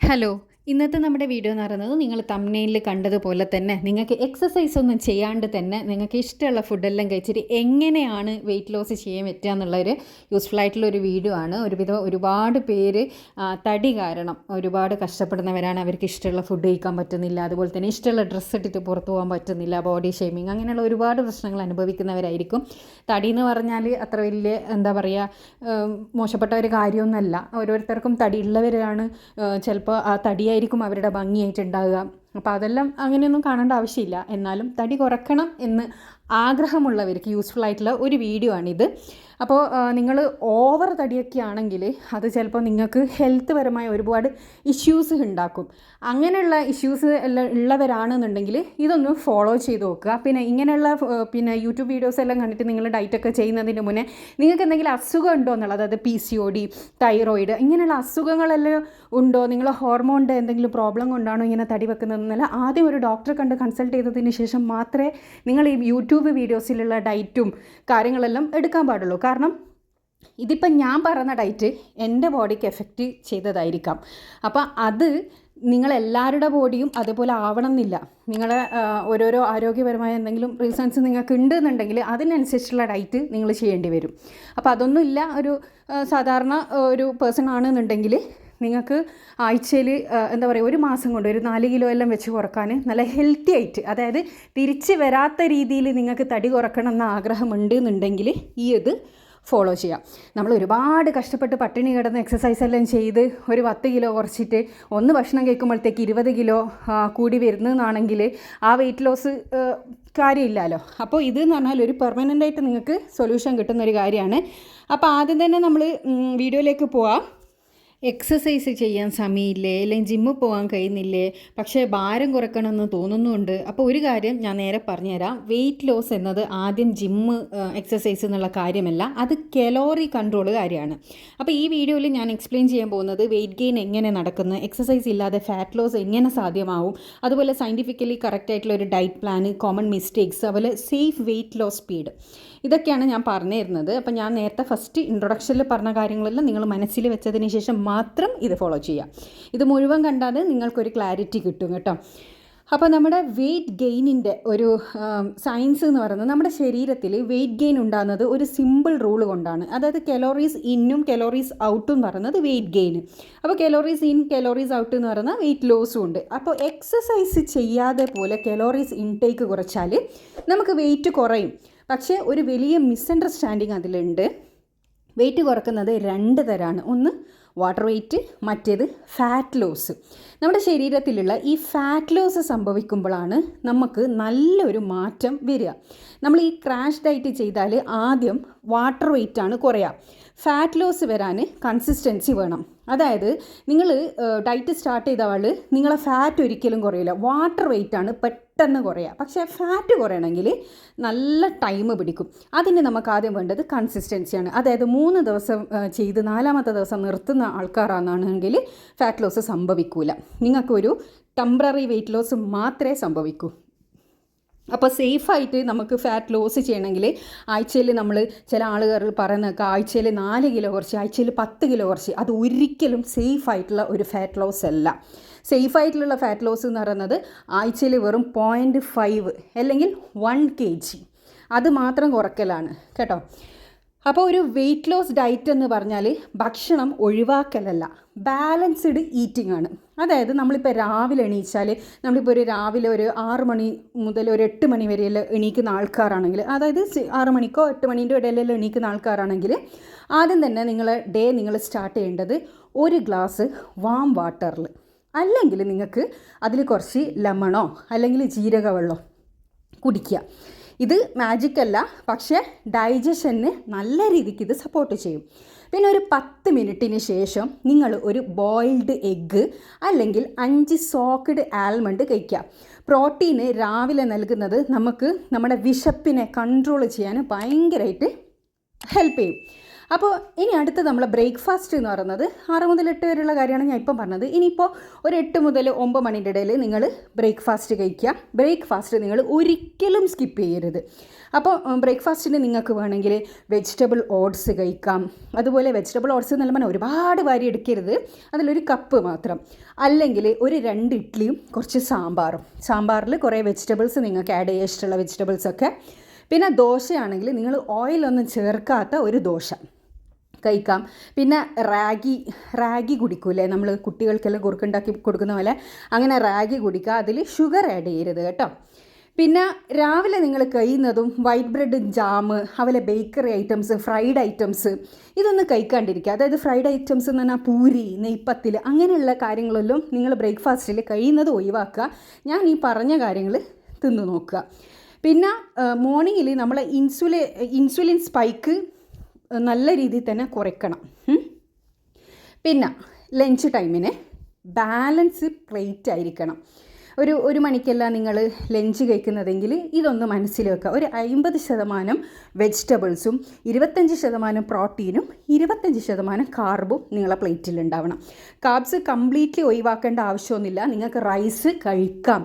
Hello. ഇന്നത്തെ നമ്മുടെ video എന്ന് പറയുന്നത് നിങ്ങൾ തംബ്നെയിലിൽ കണ്ടതുപോലെ തന്നെ നിങ്ങൾക്ക് എക്സസൈസ് ഒന്നും ചെയ്യാണ്ട് തന്നെ നിങ്ങൾക്ക് ഇഷ്ടമുള്ള ഫുഡെല്ലാം കഴിച്ചിട്ട് എങ്ങനെയാണ് വെയിറ്റ് ലോസ് ചെയ്യാൻ പറ്റുക എന്നുള്ളൊരു യൂസ്ഫുൾ ആയിട്ടുള്ളൊരു വീഡിയോ ആണ്. ഒരുപാട് പേര് തടി കാരണം ഒരുപാട് കഷ്ടപ്പെടുന്നവരാണ്. അവർക്ക് ഇഷ്ടമുള്ള ഫുഡ് കഴിക്കാൻ പറ്റുന്നില്ല, അതുപോലെ തന്നെ ഇഷ്ടമുള്ള ഡ്രസ്സ് ഇട്ടിട്ട് പുറത്തു പോകാൻ പറ്റുന്നില്ല, ബോഡി ഷേമിങ് അങ്ങനെയുള്ള ഒരുപാട് പ്രശ്നങ്ങൾ അനുഭവിക്കുന്നവരായിരിക്കും. തടി എന്ന് പറഞ്ഞാൽ അത്ര വലിയ എന്താ പറയുക മോശപ്പെട്ട ഒരു കാര്യമൊന്നുമല്ല. ഓരോരുത്തർക്കും തടി ഉള്ളവരാണ് ചിലപ്പോൾ ആ തടിയായിരിക്കും അവരുടെ ഭംഗിയായിട്ടുണ്ടാകുക. അപ്പോൾ അതെല്ലാം അങ്ങനെയൊന്നും കാണേണ്ട ആവശ്യമില്ല. എന്നാലും തടി കുറക്കണം എന്ന് ആഗ്രഹമുള്ളവർക്ക് യൂസ്ഫുൾ ആയിട്ടുള്ള ഒരു വീഡിയോ ആണിത്. അപ്പോൾ നിങ്ങൾ ഓവർ തടിയൊക്കെ ആണെങ്കിൽ അത് ചിലപ്പോൾ നിങ്ങൾക്ക് ഹെൽത്ത് പരമായ ഒരുപാട് ഇഷ്യൂസ് ഉണ്ടാക്കും. അങ്ങനെയുള്ള ഇഷ്യൂസ് എല്ലാം ഉള്ളവരാണെന്നുണ്ടെങ്കിൽ ഇതൊന്ന് ഫോളോ ചെയ്ത് നോക്കുക. പിന്നെ ഇങ്ങനെയുള്ള യൂട്യൂബ് വീഡിയോസ് എല്ലാം കണ്ടിട്ട് നിങ്ങൾ ഡയറ്റൊക്കെ ചെയ്യുന്നതിന് മുന്നേ നിങ്ങൾക്ക് എന്തെങ്കിലും അസുഖം ഉണ്ടോ എന്നുള്ളത്, അതായത് PCOD, തൈറോയിഡ് ഇങ്ങനെയുള്ള അസുഖങ്ങളെല്ലാം ഉണ്ടോ, നിങ്ങൾ ഹോർമോണിൻ്റെ എന്തെങ്കിലും പ്രോബ്ലം കൊണ്ടാണോ ഇങ്ങനെ തടി വെക്കുന്നതെന്നല്ല ആദ്യം ഒരു ഡോക്ടറെ കണ്ട് കൺസൾട്ട് ചെയ്തതിന് ശേഷം മാത്രമേ നിങ്ങൾ ഈ യൂട്യൂബ് വീഡിയോസിലുള്ള ഡയറ്റും കാര്യങ്ങളെല്ലാം എടുക്കാൻ പാടുള്ളൂ. കാരണം ഇതിപ്പം ഞാൻ പറയുന്ന ഡയറ്റ് എൻ്റെ ബോഡിക്ക് എഫക്റ്റ് ചെയ്തതായിരിക്കാം. അപ്പോൾ അത് നിങ്ങളെല്ലാവരുടെ ബോഡിയും അതുപോലെ ആവണം എന്നില്ല. നിങ്ങളെ ഓരോരോ ആരോഗ്യപരമായ എന്തെങ്കിലും റീസൺസ് നിങ്ങൾക്ക് ഉണ്ടെന്നുണ്ടെങ്കിൽ അതിനനുസരിച്ചുള്ള ഡയറ്റ് നിങ്ങൾ ചെയ്യേണ്ടി വരും. അപ്പോൾ അതൊന്നുമില്ല, ഒരു സാധാരണ ഒരു പേഴ്സൺ ആണെന്നുണ്ടെങ്കിൽ നിങ്ങൾക്ക് ആഴ്ചയിൽ എന്താ പറയുക ഒരു മാസം കൊണ്ട് ഒരു 4 കിലോ എല്ലാം വെച്ച് കുറക്കാൻ നല്ല ഹെൽത്തി ആയിട്ട്, അതായത് തിരിച്ച് വരാത്ത രീതിയിൽ നിങ്ങൾക്ക് തടി കുറക്കണം എന്ന ആഗ്രഹമുണ്ട് എന്നുണ്ടെങ്കിൽ ഈ ഇത് ഫോളോ ചെയ്യാം. നമ്മൾ ഒരുപാട് കഷ്ടപ്പെട്ട് പട്ടിണി കിടന്ന് എക്സസൈസ് എല്ലാം ചെയ്ത് ഒരു 10 കിലോ കുറച്ചിട്ട് ഒന്ന് ഭക്ഷണം കഴിക്കുമ്പോഴത്തേക്ക് 20 കിലോ കൂടി വരുന്നതെന്നാണെങ്കിൽ ആ വെയിറ്റ് ലോസ് കാര്യമില്ലല്ലോ. അപ്പോൾ ഇതെന്ന് പറഞ്ഞാൽ ഒരു പെർമനൻ്റായിട്ട് നിങ്ങൾക്ക് സൊല്യൂഷൻ കിട്ടുന്നൊരു കാര്യമാണ്. അപ്പോൾ ആദ്യം തന്നെ നമ്മൾ വീഡിയോയിലേക്ക് പോവാം. എക്സസൈസ് ചെയ്യാൻ സമയമില്ലേ, അല്ലെങ്കിൽ ജിമ്മിൽ പോകാൻ കഴിയുന്നില്ലേ, പക്ഷേ ഭാരം കുറയ്ക്കണമെന്ന് തോന്നുന്നുണ്ട്. അപ്പോൾ ഒരു കാര്യം ഞാൻ നേരെ പറഞ്ഞുതരാം. വെയിറ്റ് ലോസ് എന്നത് ആദ്യം ജിമ്മ് എക്സസൈസ് എന്നുള്ള കാര്യമല്ല, അത് കലോറി കൺട്രോൾ കാര്യമാണ്. അപ്പോൾ ഈ വീഡിയോയിൽ ഞാൻ എക്സ്പ്ലെയിൻ ചെയ്യാൻ പോകുന്നത് വെയിറ്റ് ഗെയിൻ എങ്ങനെ നടക്കുന്നു, എക്സസൈസ് ഇല്ലാതെ ഫാറ്റ് ലോസ് എങ്ങനെ സാധ്യമാവും, അതുപോലെ സയൻറ്റിഫിക്കലി കറക്റ്റായിട്ടുള്ള ഒരു ഡയറ്റ് പ്ലാൻ, കോമൺ മിസ്റ്റേക്സ്, അതുപോലെ സേഫ് വെയിറ്റ് ലോസ് സ്പീഡ്, ഇതൊക്കെയാണ് ഞാൻ പറഞ്ഞു തരുന്നത്. അപ്പോൾ ഞാൻ നേരത്തെ ഫസ്റ്റ് ഇൻട്രൊഡക്ഷനിൽ പറഞ്ഞ കാര്യങ്ങളെല്ലാം നിങ്ങൾ മനസ്സിൽ വെച്ചതിന് ശേഷം മാത്രം ഇത് ഫോളോ ചെയ്യാം. ഇത് മുഴുവൻ കണ്ടാൽ നിങ്ങൾക്കൊരു ക്ലാരിറ്റി കിട്ടും കേട്ടോ. അപ്പോൾ നമ്മുടെ വെയിറ്റ് ഗെയിനിൻ്റെ ഒരു സയൻസ് എന്ന് പറയുന്നത്, നമ്മുടെ ശരീരത്തിൽ വെയിറ്റ് ഗെയിൻ ഉണ്ടാകുന്നത് ഒരു സിമ്പിൾ റൂൾ കൊണ്ടാണ്. അതായത് കലോറീസ് ഇന്നും കലോറീസ് ഔട്ടും എന്ന് പറയുന്നത് വെയിറ്റ് ഗെയിൻ. അപ്പോൾ കലോറീസ് ഇൻ കലോറീസ് ഔട്ട് എന്ന് പറയുന്നത് വെയിറ്റ് ലോസും ഉണ്ട്. അപ്പോൾ എക്സസൈസ് ചെയ്യാതെ പോലെ കലോറീസ് ഇൻടേക്ക് കുറച്ചാൽ നമുക്ക് വെയിറ്റ് കുറയും. പക്ഷേ ഒരു വലിയ മിസ്അണ്ടർസ്റ്റാൻഡിങ് അതിലുണ്ട്. വെയിറ്റ് കുറക്കുന്നത് 2 തരമാണ്. ഒന്ന് വാട്ടർ വെയിറ്റ്, മറ്റേത് ഫാറ്റ് ലോസ്. നമ്മുടെ ശരീരത്തിലുള്ള ഈ ഫാറ്റ് ലോസ് സംഭവിക്കുമ്പോഴാണ് നമുക്ക് നല്ലൊരു മാറ്റം വരിക. നമ്മൾ ഈ ക്രാഷ് ഡയറ്റ് ചെയ്താൽ ആദ്യം വാട്ടർ വെയിറ്റാണ് കുറയുക. ഫാറ്റ് ലോസ് വരാൻ കൺസിസ്റ്റൻസി വേണം. അതായത് നിങ്ങൾ ഡയറ്റ് സ്റ്റാർട്ട് ചെയ്ത ആൾ നിങ്ങളെ ഫാറ്റ് ഒരിക്കലും കുറയില്ല, വാട്ടർ വെയിറ്റാണ് പെട്ടെന്ന് കുറയുക. പക്ഷേ ഫാറ്റ് കുറയണമെങ്കിൽ നല്ല ടൈം പിടിക്കും. അതിന് നമുക്ക് ആദ്യം വേണ്ടത് കൺസിസ്റ്റൻസിയാണ്. അതായത് 3 ദിവസം ചെയ്ത് 4ാമത്തെ ദിവസം നിർത്തുന്ന ആൾക്കാരാണെന്നുണ്ടെങ്കിൽ ഫാറ്റ് ലോസ് സംഭവിക്കില്ല. നിങ്ങൾക്കൊരു ടെമ്പററി വെയിറ്റ് ലോസ് മാത്രമേ സംഭവിക്കൂ. അപ്പോൾ സേഫായിട്ട് നമുക്ക് ഫാറ്റ് ലോസ് ചെയ്യണമെങ്കിൽ ആഴ്ചയിൽ നമ്മൾ ചില ആളുകൾ പറയുന്നതൊക്കെ ആഴ്ചയിൽ 4 കിലോ കുറച്ച്, ആഴ്ചയിൽ 10 കിലോ കുറച്ച്, അത് ഒരിക്കലും സേഫായിട്ടുള്ള ഒരു ഫാറ്റ് ലോസ് അല്ല. സേഫായിട്ടുള്ള ഫാറ്റ് ലോസ് എന്ന് പറയുന്നത് ആഴ്ചയിൽ വെറും 0.5 അല്ലെങ്കിൽ 1 kg അത് മാത്രം കുറയ്ക്കലാണ് കേട്ടോ. അപ്പോൾ ഒരു വെയിറ്റ് ലോസ് ഡയറ്റ് എന്ന് പറഞ്ഞാൽ ഭക്ഷണം ഒഴിവാക്കലല്ല, ബാലൻസ്ഡ് ഈറ്റിംഗ് ആണ്. അതായത് നമ്മളിപ്പോൾ രാവിലെ എണീച്ചാൽ, നമ്മളിപ്പോൾ രാവിലെ ഒരു 6 മണി മുതൽ ഒരു 8 മണി വരെയെല്ലാം എണീക്കുന്ന ആൾക്കാരാണെങ്കിൽ, അതായത് 6 മണിക്കോ 8 മണീൻ്റെ ഇടയിലെല്ലാം എണീക്കുന്ന ആൾക്കാരാണെങ്കിൽ ആദ്യം തന്നെ നിങ്ങൾ സ്റ്റാർട്ട് ചെയ്യേണ്ടത് ഒരു ഗ്ലാസ് വാം വാട്ടറിൽ, അല്ലെങ്കിൽ നിങ്ങൾക്ക് അതിൽ കുറച്ച് ലെമണോ അല്ലെങ്കിൽ ജീരക വെള്ളമോ കുടിക്കുക. ഇത് മാജിക് അല്ല, പക്ഷേ ഡൈജഷന് നല്ല രീതിക്ക് ഇത് സപ്പോർട്ട് ചെയ്യും. പിന്നെ ഒരു 10 മിനിറ്റിന് ശേഷം നിങ്ങൾ ഒരു ബോയിൽഡ് എഗ്ഗ് അല്ലെങ്കിൽ 5 സോക്ക്ഡ് ആൽമണ്ട് കഴിക്കുക. പ്രോട്ടീന് രാവിലെ നൽകുന്നത് നമുക്ക് നമ്മുടെ വിശപ്പിനെ കൺട്രോൾ ചെയ്യാൻ ഭയങ്കരമായിട്ട് ഹെൽപ്പ് ചെയ്യും. അപ്പോൾ ഇനി അടുത്ത് നമ്മളെ ബ്രേക്ക്ഫാസ്റ്റ് എന്ന് പറയുന്നത് 6 മുതൽ 8 വരെയുള്ള കാര്യമാണ് ഞാൻ ഇപ്പം പറഞ്ഞത്. ഇനിയിപ്പോൾ ഒരു 8 മുതൽ 9 മണിൻ്റെ ഇടയിൽ നിങ്ങൾ ബ്രേക്ക്ഫാസ്റ്റ് കഴിക്കുക. ബ്രേക്ക്ഫാസ്റ്റ് നിങ്ങൾ ഒരിക്കലും സ്കിപ്പ് ചെയ്യരുത്. അപ്പോൾ ബ്രേക്ക്ഫാസ്റ്റിന് നിങ്ങൾക്ക് വേണമെങ്കിൽ വെജിറ്റബിൾ ഓട്സ് കഴിക്കാം. അതുപോലെ വെജിറ്റബിൾ ഓട്സ് എന്ന് പറഞ്ഞാൽ ഒരുപാട് വാരി എടുക്കരുത്, അതിലൊരു കപ്പ് മാത്രം. അല്ലെങ്കിൽ ഒരു 2 ഇഡ്ഡലിയും കുറച്ച് സാമ്പാറിൽ കുറേ വെജിറ്റബിൾസ് നിങ്ങൾക്ക് ആഡ് ചെയ്യാൻ ഇഷ്ടമുള്ള വെജിറ്റബിൾസൊക്കെ. പിന്നെ ദോശയാണെങ്കിൽ നിങ്ങൾ ഓയിലൊന്നും ചേർക്കാത്ത ഒരു ദോശ കഴിക്കാം. പിന്നെ റാഗി കുടിക്കൂലേ, നമ്മൾ കുട്ടികൾക്കെല്ലാം കുറുക്കുണ്ടാക്കി കൊടുക്കുന്ന പോലെ അങ്ങനെ റാഗി കുടിക്കുക. അതിൽ ഷുഗർ ആഡ് ചെയ്യരുത് കേട്ടോ. പിന്നെ രാവിലെ നിങ്ങൾ കഴിയുന്നതും വൈറ്റ് ബ്രെഡ്, ജാം, അതുപോലെ ബേക്കറി ഐറ്റംസ്, ഫ്രൈഡ് ഐറ്റംസ് ഇതൊന്നും കഴിക്കാണ്ടിരിക്കുക. അതായത് ഫ്രൈഡ് ഐറ്റംസ് എന്ന് പറഞ്ഞാൽ പൂരി, നെയ്പ്പത്തിൽ അങ്ങനെയുള്ള കാര്യങ്ങളെല്ലാം നിങ്ങൾ ബ്രേക്ക്ഫാസ്റ്റിൽ കഴിയുന്നത് ഒഴിവാക്കുക. ഞാൻ ഈ പറഞ്ഞ കാര്യങ്ങൾ തിന്നു നോക്കുക. പിന്നെ മോർണിംഗിൽ നമ്മൾ ഇൻസുലിൻ സ്പൈക്ക് നല്ല രീതിയിൽ തന്നെ കുറയ്ക്കണം. പിന്നെ ലഞ്ച് ടൈമിന് ബാലൻസ് പ്ലേറ്റ് ആയിരിക്കണം. ഒരു മണിക്കല്ല നിങ്ങൾ ലഞ്ച് കഴിക്കുന്നതെങ്കിൽ ഇതൊന്ന് മനസ്സിൽ വെക്കുക. ഒരു 50% വെജിറ്റബിൾസും 25% പ്രോട്ടീനും 25% കാർബും നിങ്ങളെ പ്ലേറ്റിൽ ഉണ്ടാവണം. കാർബ്സ് കംപ്ലീറ്റ്ലി ഒഴിവാക്കേണ്ട ആവശ്യമൊന്നുമില്ല. നിങ്ങൾക്ക് റൈസ് കഴിക്കാം,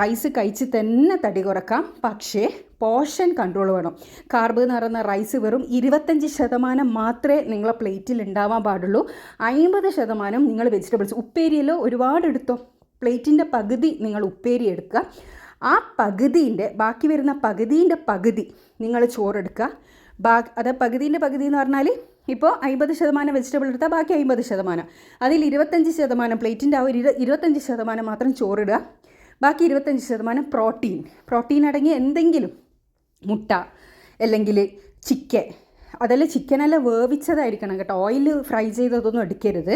റൈസ് കഴിച്ച് തന്നെ തടി കുറക്കാം. പക്ഷേ പോർഷൻ കൺട്രോൾ വേണം. കാർബ് എന്ന് പറയുന്ന റൈസ് വെറും 25% മാത്രമേ നിങ്ങളെ പ്ലേറ്റിൽ ഉണ്ടാവാൻ പാടുള്ളൂ. 50% നിങ്ങൾ വെജിറ്റബിൾസ്, ഉപ്പേരിയല്ലോ ഒരുപാട് എടുത്തോ, പ്ലേറ്റിൻ്റെ പകുതി നിങ്ങൾ ഉപ്പേരി എടുക്കുക. ആ ബാക്കി വരുന്ന പകുതി നിങ്ങൾ ചോറെടുക്കുക. അത് പകുതി എന്ന് പറഞ്ഞാൽ ഇപ്പോൾ 50% വെജിറ്റബിൾ എടുത്താൽ ബാക്കി 50%, അതിൽ 25% പ്ലേറ്റിൻ്റെ ആ ഒരു 25% മാത്രം ചോറിടുക. ബാക്കി 25% പ്രോട്ടീൻ അടങ്ങിയ എന്തെങ്കിലും, മുട്ട അല്ലെങ്കിൽ ചിക്കനെല്ലാം വേവിച്ചതായിരിക്കണം കേട്ടോ, ഓയിൽ ഫ്രൈ ചെയ്തതൊന്നും എടുക്കരുത്.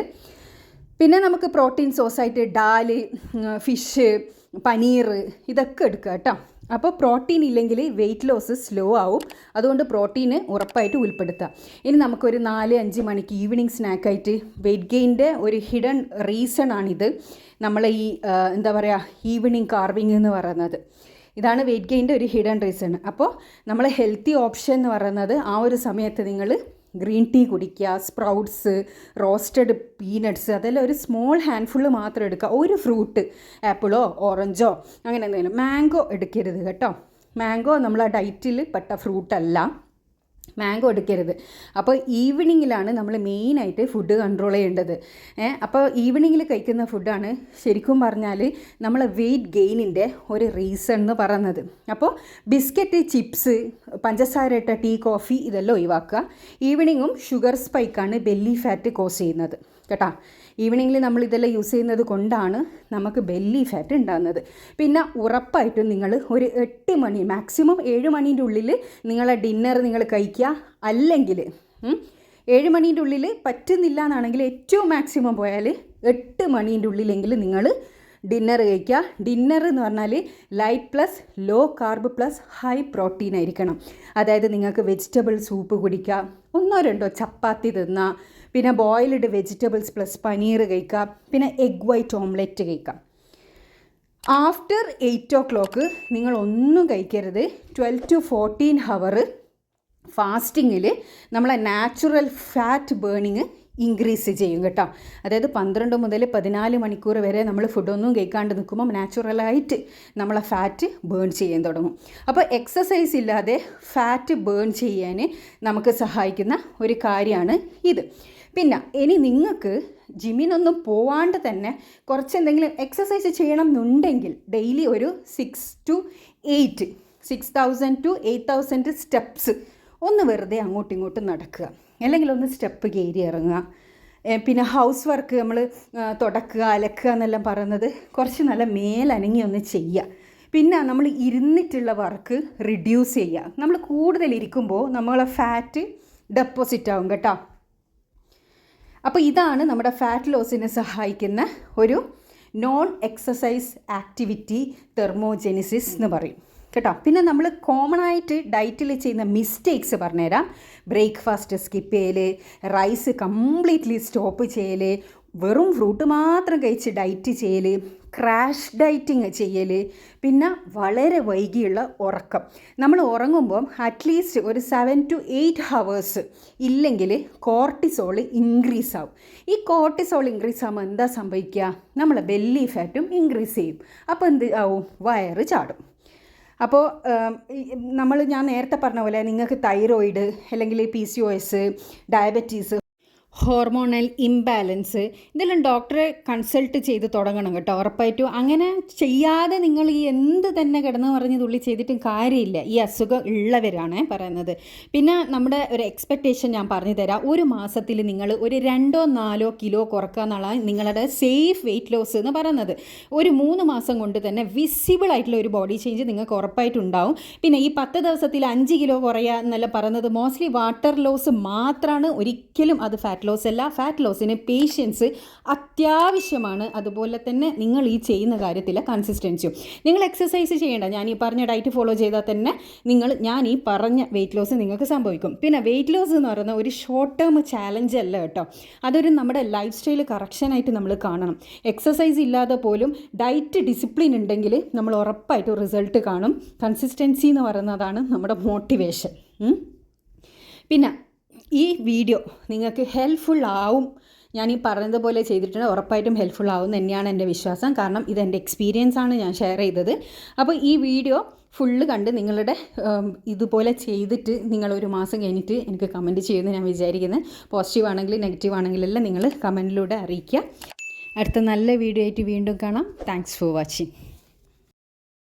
പിന്നെ നമുക്ക് പ്രോട്ടീൻ സോസായിട്ട് ഡാല്, ഫിഷ്, പനീർ ഇതൊക്കെ എടുക്കുക കേട്ടോ. അപ്പോൾ പ്രോട്ടീൻ ഇല്ലെങ്കിൽ വെയിറ്റ് ലോസ് സ്ലോ ആവും. അതുകൊണ്ട് പ്രോട്ടീന് ഉറപ്പായിട്ട് ഉൾപ്പെടുത്തുക. ഇനി നമുക്കൊരു 4-5 മണിക്ക് ഈവനിങ് സ്നാക്കായിട്ട് വെയിറ്റ് ഗെയിൻ്റെ ഒരു ഹിഡൻ റീസൺ ആണിത്. നമ്മൾ ഈ എന്താ പറയുക, ഈവനിങ് കാർവിങ് എന്ന് പറയുന്നത് ഇതാണ് വെയിറ്റ് ഗെയിൻ്റെ ഒരു ഹിഡൻ റീസൺ. അപ്പോൾ നമ്മൾ ഹെൽത്തി ഓപ്ഷൻ എന്ന് പറയുന്നത് ആ ഒരു സമയത്ത് നിങ്ങൾ ഗ്രീൻ ടീ കുടിക്കുക, സ്പ്രൗട്ട്സ്, റോസ്റ്റഡ് പീനട്ട്സ്, അതെല്ലാം ഒരു സ്മോൾ ഹാൻഡ്ഫുള്ള് മാത്രം എടുക്കുക. ഒരു ഫ്രൂട്ട്, ആപ്പിളോ ഓറഞ്ചോ അങ്ങനെ എന്തെങ്കിലും. മാംഗോ എടുക്കരുത് കേട്ടോ. മാംഗോ നമ്മളെ ഡയറ്റിൽ പെട്ട ഫ്രൂട്ടല്ല, മാംഗോ എടുക്കരുത്. അപ്പോൾ ഈവനിങ്ങിലാണ് നമ്മൾ മെയിനായിട്ട് ഫുഡ് കൺട്രോൾ ചെയ്യേണ്ടത്. അപ്പോൾ ഈവനിങ്ങിൽ കഴിക്കുന്ന ഫുഡാണ് ശരിക്കും പറഞ്ഞാൽ നമ്മളെ വെയിറ്റ് ഗെയിനിൻ്റെ ഒരു റീസൺ എന്ന് പറയുന്നത്. അപ്പോൾ ബിസ്ക്കറ്റ്, ചിപ്സ്, പഞ്ചസാര ഇട്ട ടീ, കോഫി ഇതെല്ലാം ഒഴിവാക്കുക. ഈവനിങ്ങും ഷുഗർ സ്പൈക്കാണ് ബെല്ലി ഫാറ്റ് കോസ് ചെയ്യുന്നത് കേട്ടോ. ഈവനിങ്ങിൽ നമ്മൾ ഇതെല്ലാം യൂസ് ചെയ്യുന്നത് കൊണ്ടാണ് നമുക്ക് ബെല്ലി ഫാറ്റ് ഉണ്ടാകുന്നത്. പിന്നെ ഉറപ്പായിട്ടും നിങ്ങൾ ഒരു 8 മണി, മാക്സിമം 7 മണീൻ്റെ ഉള്ളിൽ നിങ്ങളെ ഡിന്നർ നിങ്ങൾ കഴിക്കുക. അല്ലെങ്കിൽ 7 മണീൻ്റെ ഉള്ളിൽ പറ്റുന്നില്ല എന്നാണെങ്കിൽ ഏറ്റവും മാക്സിമം പോയാൽ 8 മണീൻ്റെ ഉള്ളിലെങ്കിൽ നിങ്ങൾ ഡിന്നർ കഴിക്കുക. ഡിന്നർ എന്ന് പറഞ്ഞാൽ light plus low carb plus high protein ആയിരിക്കണം. അതായത് നിങ്ങൾക്ക് വെജിറ്റബിൾ സൂപ്പ് കുടിക്കുക, 1-2 ചപ്പാത്തി തിന്നുക, പിന്നെ ബോയിൽഡ് വെജിറ്റബിൾസ് പ്ലസ് പനീർ കഴിക്കുക, പിന്നെ എഗ് വൈറ്റ് ഓംലെറ്റ് കഴിക്കാം. ആഫ്റ്റർ 8 o'clock നിങ്ങളൊന്നും കഴിക്കരുത്. 12 to 14 hour ഫാസ്റ്റിങ്ങിൽ നമ്മളെ നാച്ചുറൽ ഫാറ്റ് ബേണിങ് ഇൻക്രീസ് ചെയ്യും കേട്ടോ. അതായത് 12 മുതൽ 14 മണിക്കൂർ വരെ നമ്മൾ ഫുഡൊന്നും കഴിക്കാണ്ട് നിൽക്കുമ്പോൾ നാച്ചുറലായിട്ട് നമ്മളെ ഫാറ്റ് ബേൺ ചെയ്യാൻ തുടങ്ങും. അപ്പോൾ എക്സസൈസ് ഇല്ലാതെ ഫാറ്റ് ബേൺ ചെയ്യാൻ നമുക്ക് സഹായിക്കുന്ന ഒരു കാര്യമാണ് ഇത്. പിന്നെ ഇനി നിങ്ങൾക്ക് ജിമ്മിനൊന്നും പോവാണ്ട് തന്നെ കുറച്ച് എന്തെങ്കിലും എക്സസൈസ് ചെയ്യണം എന്നുണ്ടെങ്കിൽ ഡെയിലി ഒരു 6,000 to 8,000 സ്റ്റെപ്സ് ഒന്ന് വെറുതെ അങ്ങോട്ടും ഇങ്ങോട്ടും നടക്കുക, അല്ലെങ്കിൽ ഒന്ന് സ്റ്റെപ്പ് കയറി ഇറങ്ങുക. പിന്നെ ഹൗസ് വർക്ക് നമ്മൾ തുടക്കുക, അലക്കുക എന്നെല്ലാം പറയുന്നത് കുറച്ച് നല്ല മേലനങ്ങി ഒന്ന് ചെയ്യുക. പിന്നെ നമ്മൾ ഇരുന്നിട്ടുള്ള വർക്ക് റിഡ്യൂസ് ചെയ്യുക. നമ്മൾ കൂടുതൽ ഇരിക്കുമ്പോൾ നമ്മളെ ഫാറ്റ് ഡെപ്പോസിറ്റ് ആവും കേട്ടോ. അപ്പോൾ ഇതാണ് നമ്മുടെ ഫാറ്റ് ലോസിനെ സഹായിക്കുന്ന ഒരു നോൺ എക്സസൈസ് ആക്ടിവിറ്റി തെർമോജെനിസിസ് എന്ന് പറയും കേട്ടോ. പിന്നെ നമ്മൾ കോമൺ ആയിട്ട് ഡയറ്റിൽ ചെയ്യുന്ന മിസ്റ്റേക്സ് പറഞ്ഞുതരാം. ബ്രേക്ക്ഫാസ്റ്റ് സ്കിപ്പ് ചെയ്യൽ, റൈസ് കംപ്ലീറ്റ്ലി സ്റ്റോപ്പ് ചെയ്യൽ, വെറും ഫ്രൂട്ട് മാത്രം കഴിച്ച് ഡയറ്റ് ചെയ്യൽ, ക്രാഷ് ഡയറ്റിങ് ചെയ്യൽ, പിന്നെ വളരെ വൈകിയുള്ള ഉറക്കം. നമ്മൾ ഉറങ്ങുമ്പം അറ്റ്ലീസ്റ്റ് ഒരു 7 to 8 hours ഇല്ലെങ്കിൽ കോർട്ടിസോൾ ഇൻക്രീസ് ആവും. ഈ കോർട്ടിസോൾ ഇൻക്രീസ് ആകുമ്പോൾ എന്താ സംഭവിക്കുക? നമ്മളെ ബെല്ലി ഫാറ്റും ഇൻക്രീസ് ചെയ്യും. അപ്പോൾ എന്ത് ആവും? വയറ് ചാടും. അപ്പോൾ ഞാൻ നേരത്തെ പറഞ്ഞ പോലെ നിങ്ങൾക്ക് തൈറോയിഡ് അല്ലെങ്കിൽ PCOS, ഡയബറ്റീസ്, ഹോർമോണൽ ഇംബാലൻസ്, ഇതെല്ലാം ഡോക്ടറെ കൺസൾട്ട് ചെയ്ത് തുടങ്ങണം കേട്ടോ, ഉറപ്പായിട്ടും. അങ്ങനെ ചെയ്യാതെ നിങ്ങൾ ഈ എന്ത് തന്നെ കിടന്ന് പറഞ്ഞ് തുള്ളി ചെയ്തിട്ടും കാര്യമില്ല. ഈ അസുഖം ഉള്ളവരാണ് പറയുന്നത്. പിന്നെ നമ്മുടെ ഒരു എക്സ്പെക്റ്റേഷൻ ഞാൻ പറഞ്ഞു തരാം. ഒരു മാസത്തിൽ നിങ്ങൾ ഒരു 2-4 കിലോ കുറക്കുക എന്നുള്ളതാണ് നിങ്ങളുടെ സേഫ് വെയിറ്റ് ലോസ് എന്ന് പറയുന്നത്. ഒരു 3 മാസം കൊണ്ട് തന്നെ വിസിബിൾ ആയിട്ടുള്ള ഒരു ബോഡി ചേഞ്ച് നിങ്ങൾക്ക് ഉറപ്പായിട്ടുണ്ടാവും. പിന്നെ ഈ 10 ദിവസത്തിൽ 5 കിലോ കുറയുക എന്നല്ല പറയുന്നത്, മോസ്റ്റ്ലി വാട്ടർ ലോസ് മാത്രമാണ്, ഒരിക്കലും അത് ഫാറ്റ് ലോസ് അല്ല. ഫാറ്റ് ലോസിന് പേഷ്യൻസ് അത്യാവശ്യമാണ്. അതുപോലെ തന്നെ നിങ്ങൾ ഈ ചെയ്യുന്ന കാര്യത്തിൽ കൺസിസ്റ്റൻസിയും. നിങ്ങൾ എക്സസൈസ് ചെയ്യേണ്ട, ഞാൻ ഈ പറഞ്ഞ ഡയറ്റ് ഫോളോ ചെയ്താൽ തന്നെ ഞാൻ ഈ പറഞ്ഞ വെയിറ്റ് ലോസ് നിങ്ങൾക്ക് സംഭവിക്കും. പിന്നെ വെയിറ്റ് ലോസ് എന്ന് പറയുന്ന ഒരു ഷോർട്ട് ടേം ചാലഞ്ച് അല്ല കേട്ടോ, അതൊരു നമ്മുടെ ലൈഫ് സ്റ്റൈൽ കറക്ഷനായിട്ട് നമ്മൾ കാണണം. എക്സസൈസ് ഇല്ലാതെ പോലും ഡയറ്റ് ഡിസിപ്ലിൻ ഉണ്ടെങ്കിൽ നമ്മൾ ഉറപ്പായിട്ടും റിസൾട്ട് കാണും. കൺസിസ്റ്റൻസി എന്ന് പറയുന്നതാണ് നമ്മുടെ മോട്ടിവേഷൻ. പിന്നെ ഈ വീഡിയോ നിങ്ങൾക്ക് ഹെൽപ്ഫുൾ ആവും. ഞാൻ ഈ പറഞ്ഞതുപോലെ ചെയ്തിട്ടുണ്ട്, ഉറപ്പായിട്ടും ഹെൽപ്ഫുൾ ആവും തന്നെയാണ് എൻ്റെ വിശ്വാസം. കാരണം ഇതെൻ്റെ എക്സ്പീരിയൻസ് ആണ് ഞാൻ ഷെയർ ചെയ്തത്. അപ്പോൾ ഈ വീഡിയോ ഫുള്ള് കണ്ട് നിങ്ങളുടെ ഇതുപോലെ ചെയ്തിട്ട് നിങ്ങളൊരു മാസം കഴിഞ്ഞിട്ട് എനിക്ക് കമൻറ്റ് ചെയ്യുമെന്ന് ഞാൻ വിചാരിക്കുന്നത്. പോസിറ്റീവ് ആണെങ്കിലും നെഗറ്റീവ് ആണെങ്കിലെല്ലാം നിങ്ങൾ കമൻറ്റിലൂടെ അറിയിക്കുക. അടുത്ത നല്ല വീഡിയോ ആയിട്ട് വീണ്ടും കാണാം. Thanks for watching.